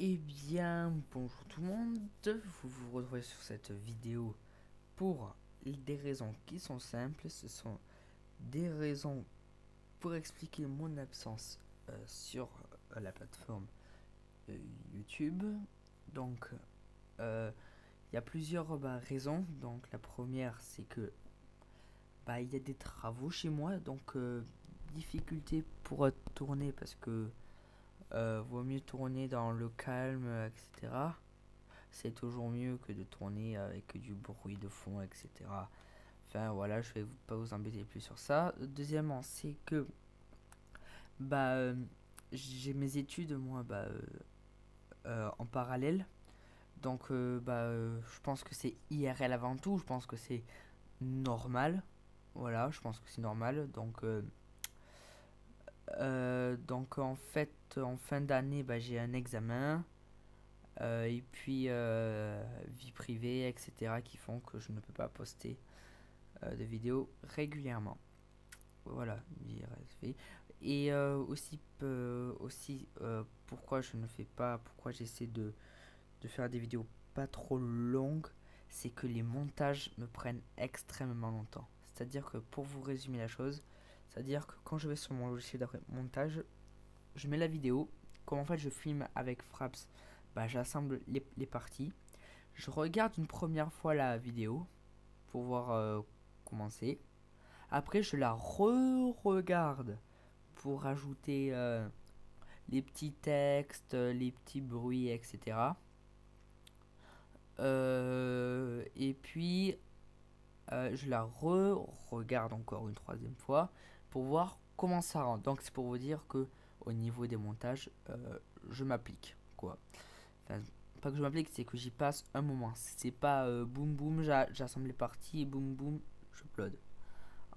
Eh bien, bonjour tout le monde, vous vous retrouvez sur cette vidéo pour des raisons qui sont simples. Ce sont des raisons pour expliquer mon absence sur la plateforme euh, YouTube. Donc, il y a plusieurs raisons. Donc, la première, c'est que il y a des travaux chez moi, donc difficulté pour tourner parce que vaut mieux tourner dans le calme, etc. C'est toujours mieux que de tourner avec du bruit de fond, etc. Enfin voilà, je vais pas vous embêter plus sur ça. Deuxièmement, c'est que bah euh, j'ai mes études moi en parallèle. Donc je pense que c'est IRL avant tout. Je pense que c'est normal. Voilà, je pense que c'est normal. Donc en fait, en fin d'année, j'ai un examen. Et puis vie privée, etc. qui font que je ne peux pas poster de vidéos régulièrement. Voilà, et aussi pourquoi je ne fais pas, pourquoi j'essaie de faire des vidéos pas trop longues, c'est que les montages me prennent extrêmement longtemps. C'est-à-dire que pour vous résumer la chose, c'est-à-dire que quand je vais sur mon logiciel de montage, je mets la vidéo, comme en fait je filme avec Fraps, j'assemble les parties, je regarde une première fois la vidéo pour voir comment c'est. Après, je la re-regarde pour ajouter les petits textes, les petits bruits, etc. Et puis, je la re-regarde encore une troisième fois pour voir comment ça rend. Donc, c'est pour vous dire que au niveau des montages, je m'applique, quoi. Enfin, pas que je m'applique, c'est que j'y passe un moment. C'est pas boum boum, j'assemble les parties et boum boum, je upload.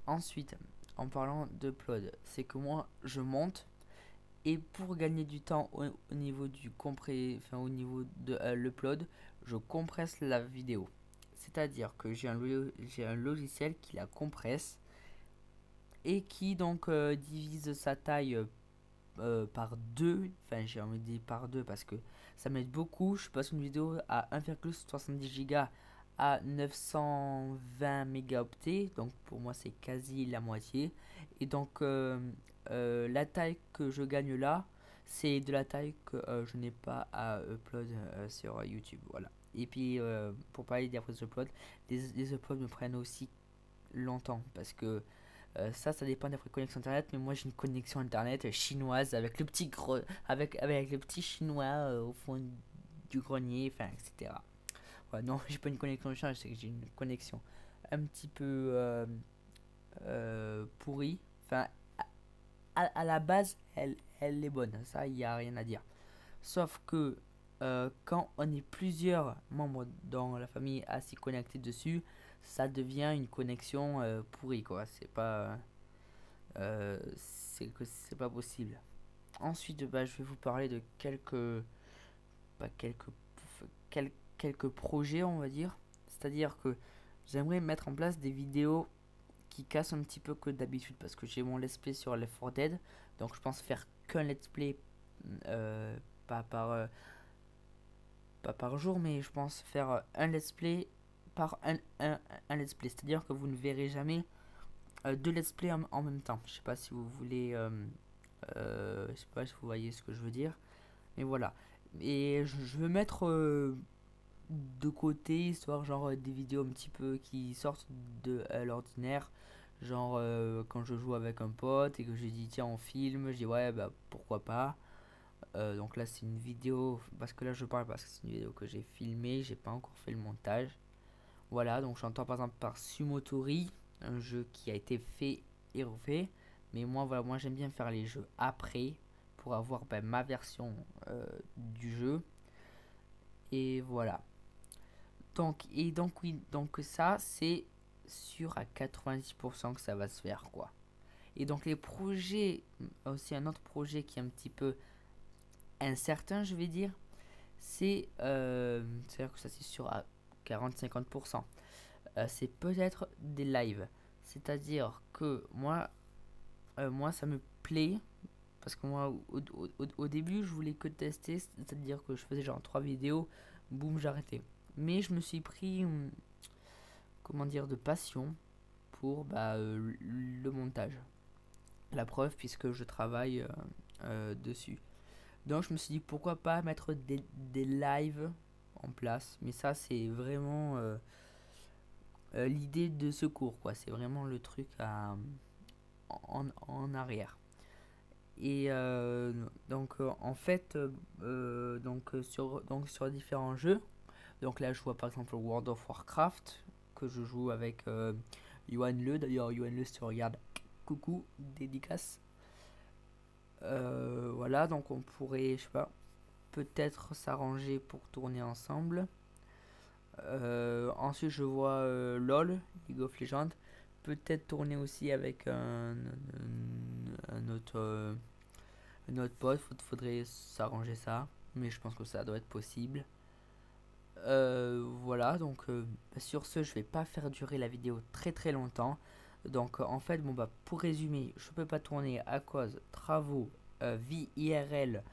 Ensuite, en parlant d'upload, c'est que moi je monte et pour gagner du temps au niveau du au niveau de l'upload, je compresse la vidéo. C'est-à-dire que j'ai un logiciel qui la compresse et qui donc divise sa taille par 2. Enfin, j'ai envie de dire par 2 parce que ça m'aide beaucoup. Je passe une vidéo à 1,70 Go à 920 mégaoctets. Donc pour moi, c'est quasi la moitié. Et donc la taille que je gagne là, c'est de la taille que je n'ai pas à upload sur YouTube. Voilà. Et puis pour parler des uploads, les uploads me prennent aussi longtemps parce que ça dépend de votre connexion internet, mais moi j'ai une connexion internet chinoise avec le petit avec le petit chinois au fond du grenier, enfin etc. Ouais, non, j'ai pas une connexion chinoise, c'est que j'ai une connexion un petit peu pourrie. Enfin, à la base, elle est bonne, ça il y a rien à dire. Sauf que quand on est plusieurs membres dans la famille à s'y connecter dessus, ça devient une connexion pourrie quoi. C'est pas possible. Ensuite, je vais vous parler de bah, quelques, quel- quelques projets, on va dire. C'est-à-dire que j'aimerais mettre en place des vidéos qui cassent un petit peu que d'habitude parce que j'ai mon let's play sur Left 4 Dead. Donc je pense faire qu'un let's play, euh, pas par, euh, pas par jour, mais je pense faire un let's play par un let's play. C'est-à-dire que vous ne verrez jamais deux let's play en même temps. Je sais pas si vous voulez je sais pas si vous voyez ce que je veux dire. Mais voilà. Et je veux mettre de côté, histoire genre des vidéos un petit peu qui sortent de l'ordinaire. Genre quand je joue avec un pote et que je dis tiens on filme, je dis ouais pourquoi pas. Donc là c'est une vidéo, parce que là je parle parce que c'est une vidéo que j'ai filmée, j'ai pas encore fait le montage. Voilà, donc j'entends par exemple par Sumotori, un jeu qui a été fait et refait. Mais moi, voilà, moi j'aime bien faire les jeux après pour avoir ma version du jeu. Et voilà. Donc oui, donc ça c'est sûr à 90% que ça va se faire quoi. Et donc les projets, aussi un autre projet qui est un petit peu incertain, je vais dire, c'est-à-dire que ça c'est sûr à 40-50%. C'est peut-être des lives. C'est-à-dire que moi ça me plaît parce que moi au début je voulais que tester, c'est-à-dire que je faisais genre 3 vidéos, boum, j'arrêtais. Mais je me suis pris, comment dire, de passion pour le montage. La preuve, puisque je travaille dessus. Donc je me suis dit pourquoi pas mettre des lives en place. Mais ça c'est vraiment l'idée de ce cours, quoi. C'est vraiment le truc en arrière. Et en fait, sur différents jeux. Donc là je vois par exemple World of Warcraft que je joue avec Yoann Le. D'ailleurs Yoann Le, si tu regardes, coucou, dédicace. Voilà, donc on pourrait, je sais pas, peut-être s'arranger pour tourner ensemble. Ensuite, je vois LOL, League of Legends. Peut-être tourner aussi avec un autre pote. Faudrait s'arranger ça. Mais je pense que ça doit être possible. Voilà, donc sur ce, je vais pas faire durer la vidéo très très longtemps. Donc en fait, bon bah pour résumer, je peux pas tourner à cause travaux, vie IRL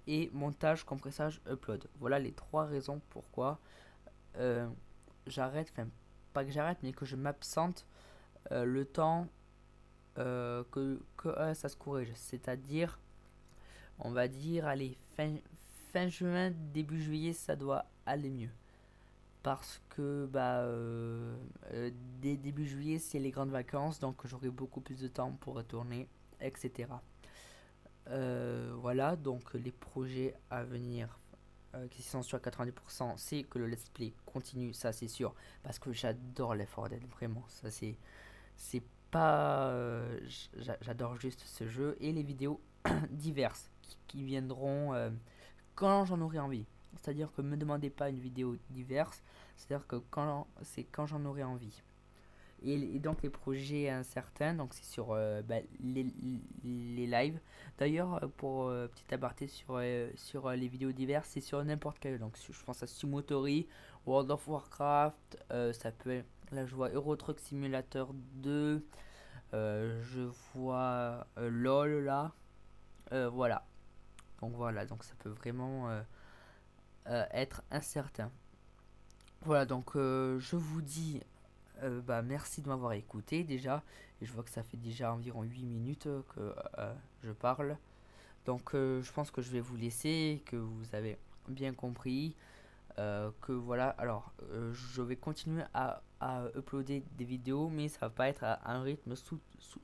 et montage, compressage, upload. Voilà les 3 raisons pourquoi euh, j'arrête, enfin pas que j'arrête, mais que je m'absente le temps que ça se corrige. C'est-à-dire, on va dire, allez, fin juin, début juillet, ça doit aller mieux. Parce que dès début juillet, c'est les grandes vacances, donc j'aurai beaucoup plus de temps pour retourner, etc. Voilà, donc les projets à venir qui sont sur 90%, c'est que le let's play continue, ça c'est sûr, parce que j'adore Left 4 Dead, vraiment, ça c'est pas, j'adore juste ce jeu, et les vidéos diverses qui viendront quand j'en aurai envie. C'est-à-dire que me demandez pas une vidéo diverse, c'est-à-dire que quand j'en aurai envie. Et donc les projets incertains, donc c'est sur les lives. D'ailleurs, pour petit aparté sur les vidéos diverses, c'est sur n'importe quel. Donc je pense à Sumotori, World of Warcraft, ça peut être, là je vois Euro Truck Simulator 2, je vois LOL là, voilà. Donc ça peut vraiment être incertain. Voilà, donc je vous dis merci de m'avoir écouté déjà. Et je vois que ça fait déjà environ 8 minutes que je parle. Donc je pense que je vais vous laisser, que vous avez bien compris. Que voilà, alors je vais continuer à uploader des vidéos, mais ça va pas être à un rythme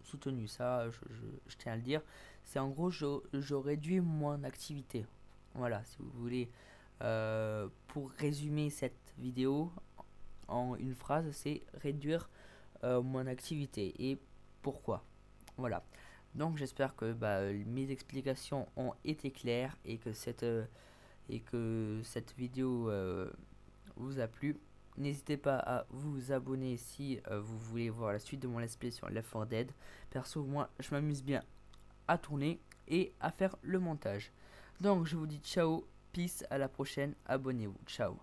soutenu. Ça, je tiens à le dire. C'est en gros, je réduis mon activité. Voilà, si vous voulez. Pour résumer cette vidéo en une phrase, c'est réduire mon activité. Et pourquoi? Voilà. Donc j'espère que mes explications ont été claires et que cette vidéo vous a plu. N'hésitez pas à vous abonner si vous voulez voir la suite de mon let's play sur Left 4 Dead. Perso, moi, je m'amuse bien à tourner et à faire le montage. Donc je vous dis ciao, peace, à la prochaine, abonnez-vous, ciao.